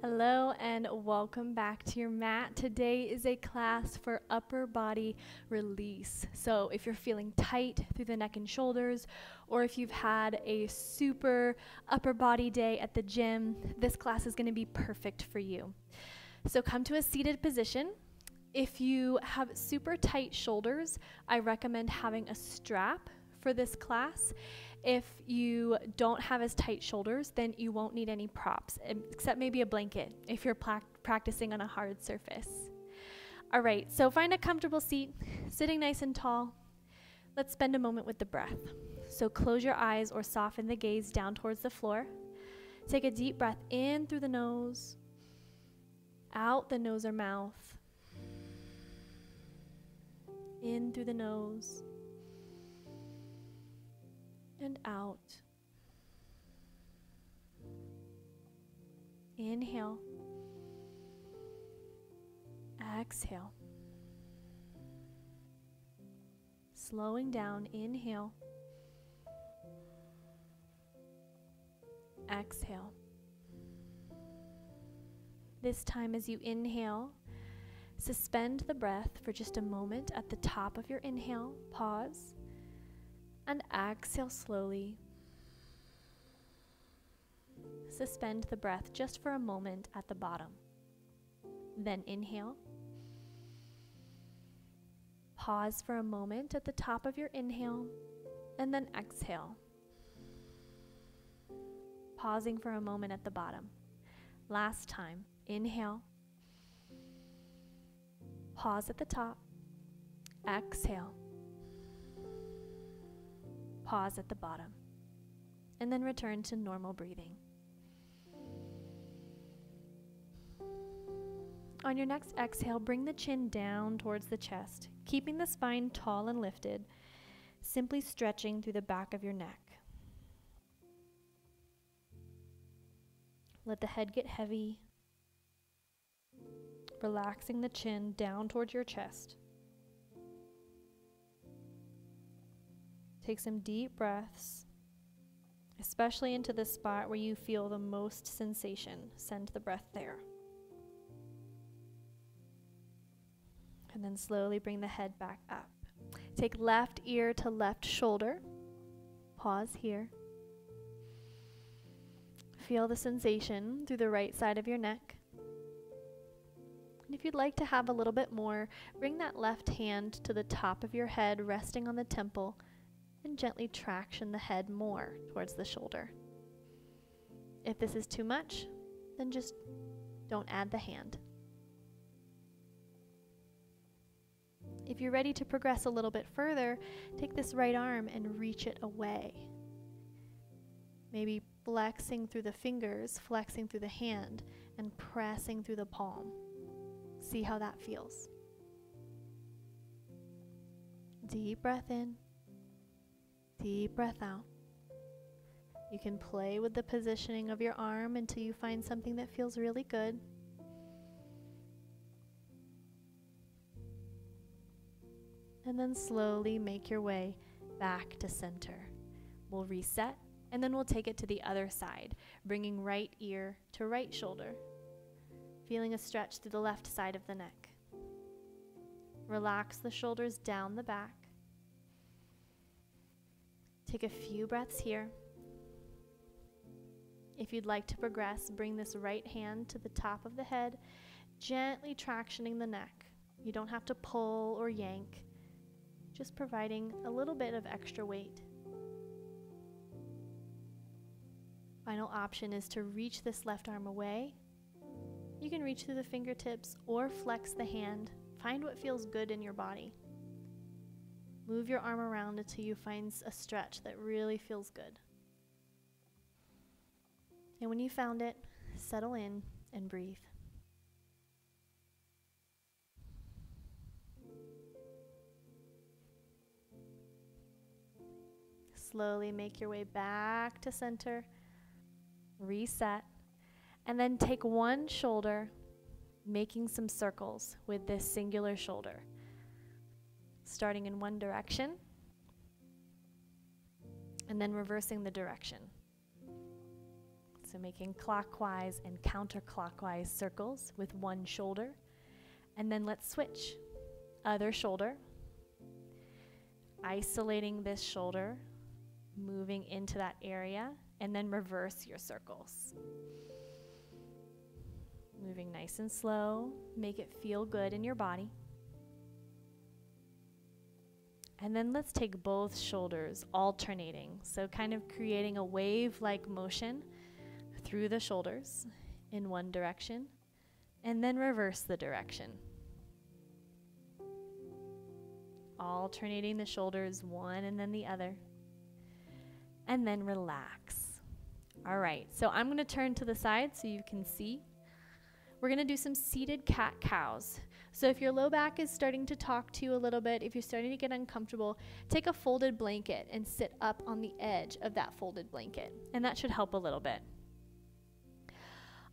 Hello and welcome back to your mat. Today is a class for upper body release. So if you're feeling tight through the neck and shoulders, or if you've had a super upper body day at the gym, this class is going to be perfect for you. So come to a seated position. If you have super tight shoulders, I recommend having a strap for this class. If you don't have as tight shoulders, then you won't need any props, except maybe a blanket if you're practicing on a hard surface. All right, so find a comfortable seat, sitting nice and tall. Let's spend a moment with the breath. So close your eyes or soften the gaze down towards the floor. Take a deep breath in through the nose, out the nose or mouth, in through the nose, and out. Inhale. Exhale. Slowing down, inhale. Exhale. This time as you inhale, suspend the breath for just a moment at the top of your inhale. Pause. And exhale slowly. Suspend the breath just for a moment at the bottom. Then inhale. Pause for a moment at the top of your inhale, and then exhale. Pausing for a moment at the bottom. Last time, inhale. Pause at the top. Exhale. Pause at the bottom, and then return to normal breathing. On your next exhale, bring the chin down towards the chest, keeping the spine tall and lifted, simply stretching through the back of your neck. Let the head get heavy, relaxing the chin down towards your chest. Take some deep breaths, especially into the spot where you feel the most sensation. Send the breath there. And then slowly bring the head back up. Take left ear to left shoulder. Pause here. Feel the sensation through the right side of your neck. And if you'd like to have a little bit more, bring that left hand to the top of your head, resting on the temple, and gently traction the head more towards the shoulder. If this is too much, then just don't add the hand. If you're ready to progress a little bit further, take this right arm and reach it away. Maybe flexing through the fingers, flexing through the hand, and pressing through the palm. See how that feels. Deep breath in. Deep breath out. You can play with the positioning of your arm until you find something that feels really good. And then slowly make your way back to center. We'll reset, and then we'll take it to the other side, bringing right ear to right shoulder, feeling a stretch through the left side of the neck. Relax the shoulders down the back. Take a few breaths here. If you'd like to progress, bring this right hand to the top of the head, gently tractioning the neck. You don't have to pull or yank, just providing a little bit of extra weight. Final option is to reach this left arm away. You can reach through the fingertips or flex the hand. Find what feels good in your body. Move your arm around until you find a stretch that really feels good. And when you found it, settle in and breathe. Slowly make your way back to center. Reset. And then take one shoulder, making some circles with this singular shoulder. Starting in one direction, and then reversing the direction. So making clockwise and counterclockwise circles with one shoulder. And then let's switch. Other shoulder. Isolating this shoulder, moving into that area, and then reverse your circles. Moving nice and slow. Make it feel good in your body. And then let's take both shoulders alternating. So kind of creating a wave-like motion through the shoulders in one direction, and then reverse the direction. Alternating the shoulders, one and then the other. And then relax. All right, so I'm going to turn to the side so you can see. We're going to do some seated cat-cows. So if your low back is starting to talk to you a little bit, if you're starting to get uncomfortable, take a folded blanket and sit up on the edge of that folded blanket. And that should help a little bit.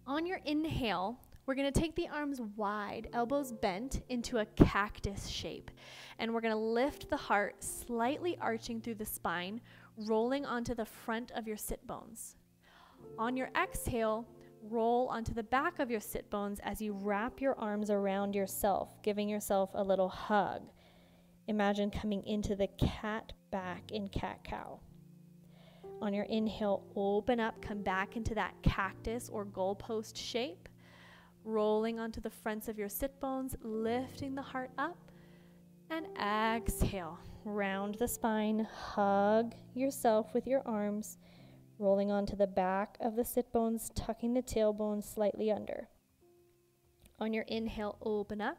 On your inhale, we're going to take the arms wide, elbows bent into a cactus shape. And we're going to lift the heart, slightly arching through the spine, rolling onto the front of your sit bones. On your exhale, roll onto the back of your sit bones as you wrap your arms around yourself, giving yourself a little hug. Imagine coming into the cat back in cat-cow. On your inhale, open up, come back into that cactus or goalpost shape, rolling onto the fronts of your sit bones, lifting the heart up, and exhale. Round the spine, hug yourself with your arms, rolling onto the back of the sit bones, tucking the tailbone slightly under. On your inhale, open up.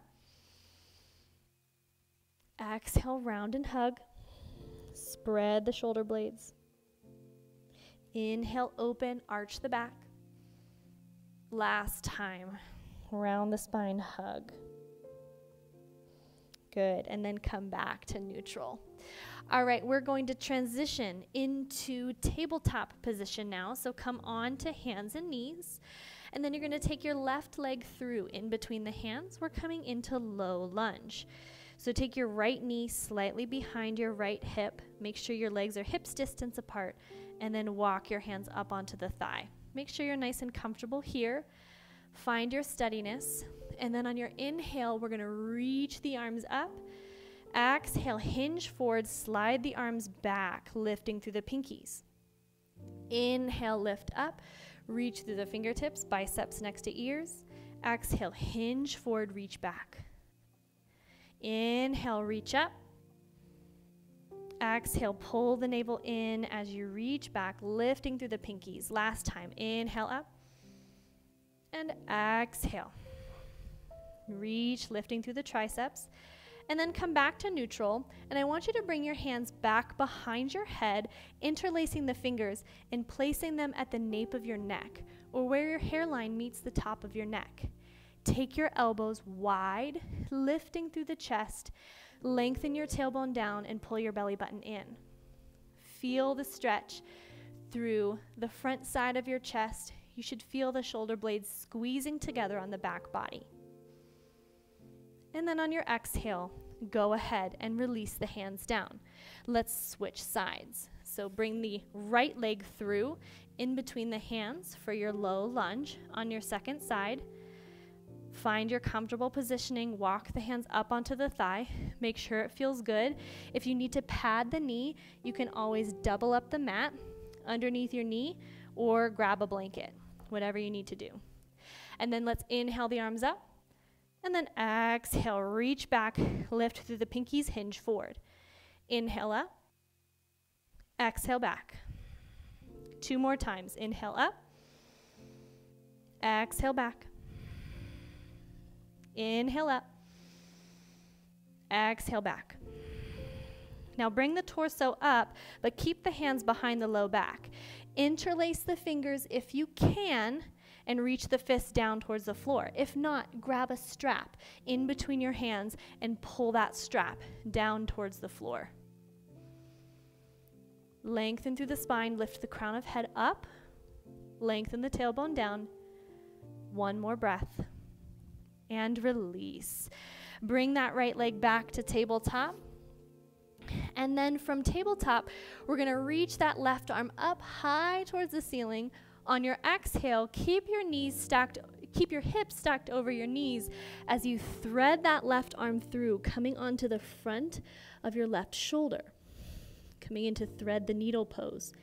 Exhale, round and hug. Spread the shoulder blades. Inhale, open, arch the back. Last time, round the spine, hug. Good, and then come back to neutral. All right, we're going to transition into tabletop position now. So come on to hands and knees. And then you're going to take your left leg through in between the hands. We're coming into low lunge. So take your right knee slightly behind your right hip. Make sure your legs are hips distance apart. And then walk your hands up onto the thigh. Make sure you're nice and comfortable here. Find your steadiness. And then on your inhale, we're going to reach the arms up. Exhale, hinge forward, slide the arms back, lifting through the pinkies. Inhale, lift up, reach through the fingertips, biceps next to ears. Exhale, hinge forward, reach back. Inhale, reach up. Exhale, pull the navel in as you reach back, lifting through the pinkies. Last time, inhale up. And exhale. Reach, lifting through the triceps. And then come back to neutral, and I want you to bring your hands back behind your head, interlacing the fingers and placing them at the nape of your neck, or where your hairline meets the top of your neck. Take your elbows wide, lifting through the chest, lengthen your tailbone down and pull your belly button in. Feel the stretch through the front side of your chest. You should feel the shoulder blades squeezing together on the back body. And then on your exhale, go ahead and release the hands down. Let's switch sides. So bring the right leg through in between the hands for your low lunge on your second side. Find your comfortable positioning. Walk the hands up onto the thigh. Make sure it feels good. If you need to pad the knee, you can always double up the mat underneath your knee or grab a blanket, whatever you need to do. And then let's inhale the arms up. And then exhale, reach back, lift through the pinkies, hinge forward. Inhale up, exhale back. 2 more times. Inhale up, exhale back. Inhale up, exhale back. Now bring the torso up, but keep the hands behind the low back. Interlace the fingers if you can, and reach the fists down towards the floor. If not, grab a strap in between your hands and pull that strap down towards the floor. Lengthen through the spine, lift the crown of head up, lengthen the tailbone down. 1 more breath. And release. Bring that right leg back to tabletop. And then from tabletop, we're going to reach that left arm up high towards the ceiling, On your exhale, keep your hips stacked over your knees as you thread that left arm through, coming onto the front of your left shoulder, coming into thread the needle pose.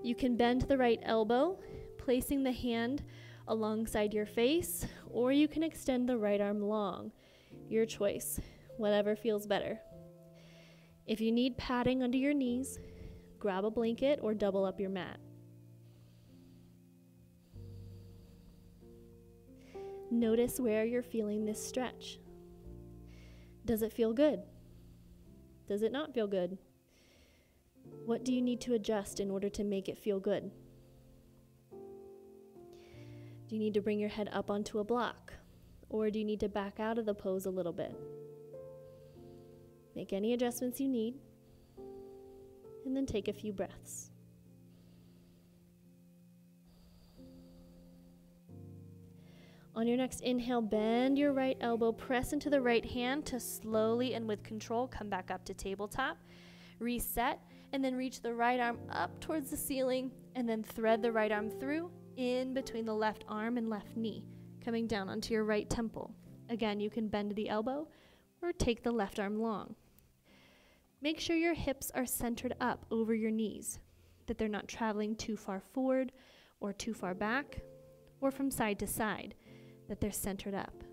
You can bend the right elbow, placing the hand alongside your face, or you can extend the right arm long. Your choice, whatever feels better. If you need padding under your knees, grab a blanket or double up your mat. Notice where you're feeling this stretch. Does it feel good? Does it not feel good? What do you need to adjust in order to make it feel good? Do you need to bring your head up onto a block? Or do you need to back out of the pose a little bit? Make any adjustments you need, and then take a few breaths. On your next inhale, bend your right elbow, press into the right hand to slowly and with control come back up to tabletop. Reset, and then reach the right arm up towards the ceiling, and then thread the right arm through in between the left arm and left knee, coming down onto your right temple. Again, you can bend the elbow or take the left arm long. Make sure your hips are centered up over your knees, that they're not traveling too far forward or too far back or from side to side, that they're centered up.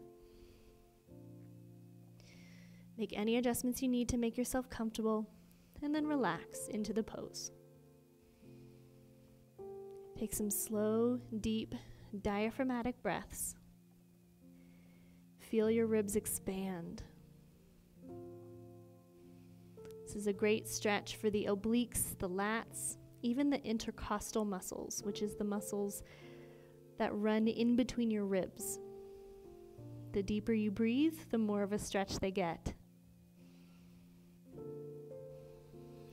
Make any adjustments you need to make yourself comfortable, and then relax into the pose. Take some slow, deep, diaphragmatic breaths. Feel your ribs expand. This is a great stretch for the obliques, the lats, even the intercostal muscles, which is the muscles that run in between your ribs. The deeper you breathe, the more of a stretch they get.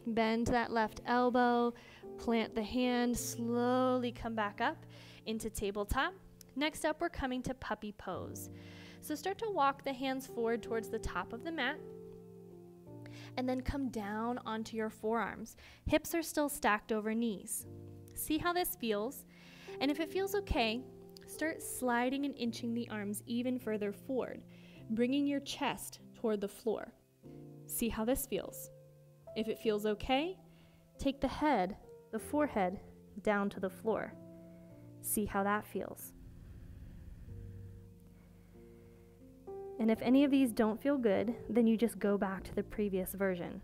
Bend that left elbow, plant the hand, slowly come back up into tabletop. Next up, we're coming to puppy pose. So start to walk the hands forward towards the top of the mat, and then come down onto your forearms. Hips are still stacked over knees. See how this feels, and if it feels okay, start sliding and inching the arms even further forward, bringing your chest toward the floor. See how this feels. If it feels okay, take the head, the forehead, down to the floor. See how that feels. And if any of these don't feel good, then you just go back to the previous version.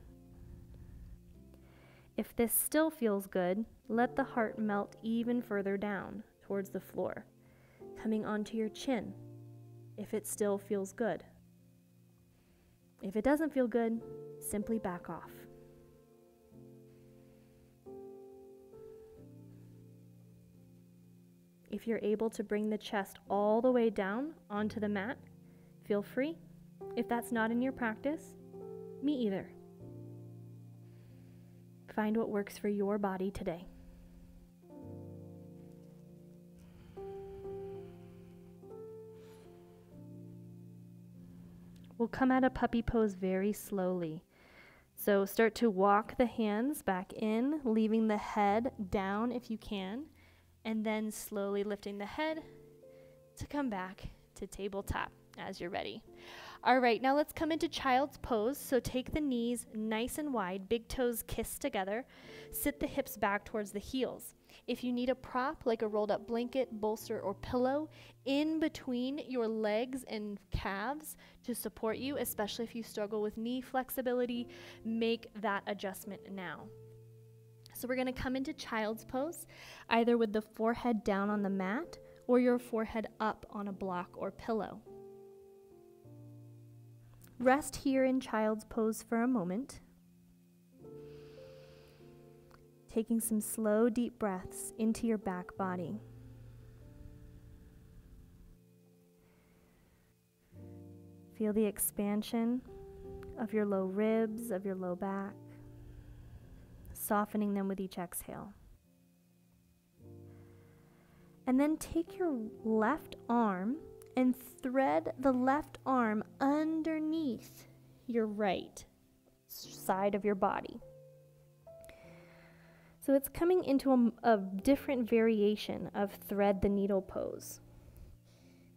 If this still feels good, let the heart melt even further down towards the floor, coming onto your chin, if it still feels good. If it doesn't feel good, simply back off. If you're able to bring the chest all the way down onto the mat, feel free. If that's not in your practice, me either. Find what works for your body today. We'll come out of puppy pose very slowly. So start to walk the hands back in, leaving the head down if you can, and then slowly lifting the head to come back to tabletop as you're ready. All right, now let's come into child's pose. So take the knees nice and wide, big toes kiss together. Sit the hips back towards the heels. If you need a prop like a rolled up blanket, bolster, or pillow in between your legs and calves to support you, especially if you struggle with knee flexibility, make that adjustment now. So we're going to come into child's pose, either with the forehead down on the mat or your forehead up on a block or pillow. Rest here in child's pose for a moment, taking some slow, deep breaths into your back body. Feel the expansion of your low ribs, of your low back, softening them with each exhale. And then take your left arm and thread the left arm underneath your right side of your body. So it's coming into a different variation of thread the needle pose.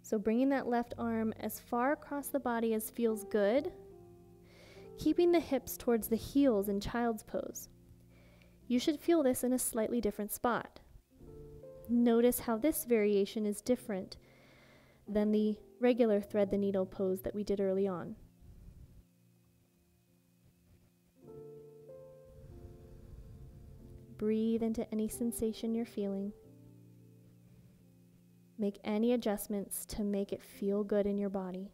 So bringing that left arm as far across the body as feels good, keeping the hips towards the heels in child's pose. You should feel this in a slightly different spot. Notice how this variation is different than the regular thread the needle pose that we did early on. Breathe into any sensation you're feeling. Make any adjustments to make it feel good in your body.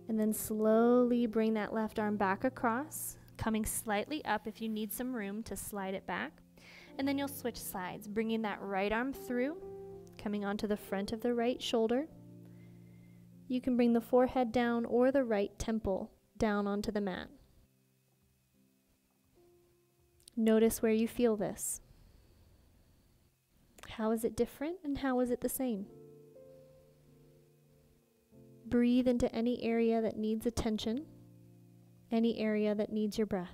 And then slowly bring that left arm back across, coming slightly up if you need some room to slide it back. And then you'll switch sides, bringing that right arm through, coming onto the front of the right shoulder. You can bring the forehead down or the right temple down onto the mat. Notice where you feel this. How is it different and how is it the same? Breathe into any area that needs attention, any area that needs your breath.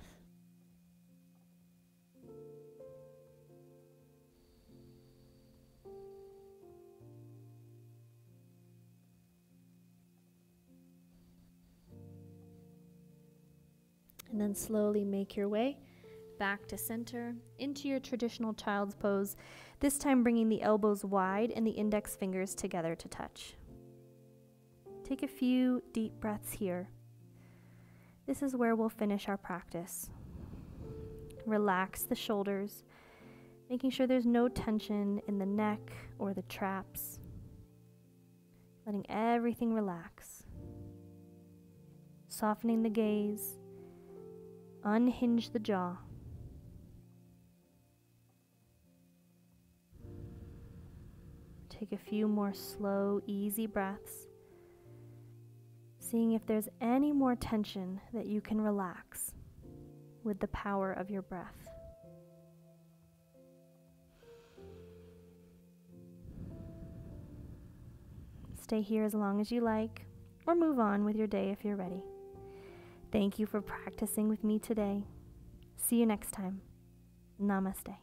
And then slowly make your way back to center into your traditional child's pose, this time bringing the elbows wide and the index fingers together to touch. Take a few deep breaths here. This is where we'll finish our practice. Relax the shoulders, making sure there's no tension in the neck or the traps. Letting everything relax. Softening the gaze. Unhinge the jaw. Take a few more slow, easy breaths, seeing if there's any more tension that you can relax with the power of your breath. Stay here as long as you like, or move on with your day if you're ready. Thank you for practicing with me today. See you next time. Namaste.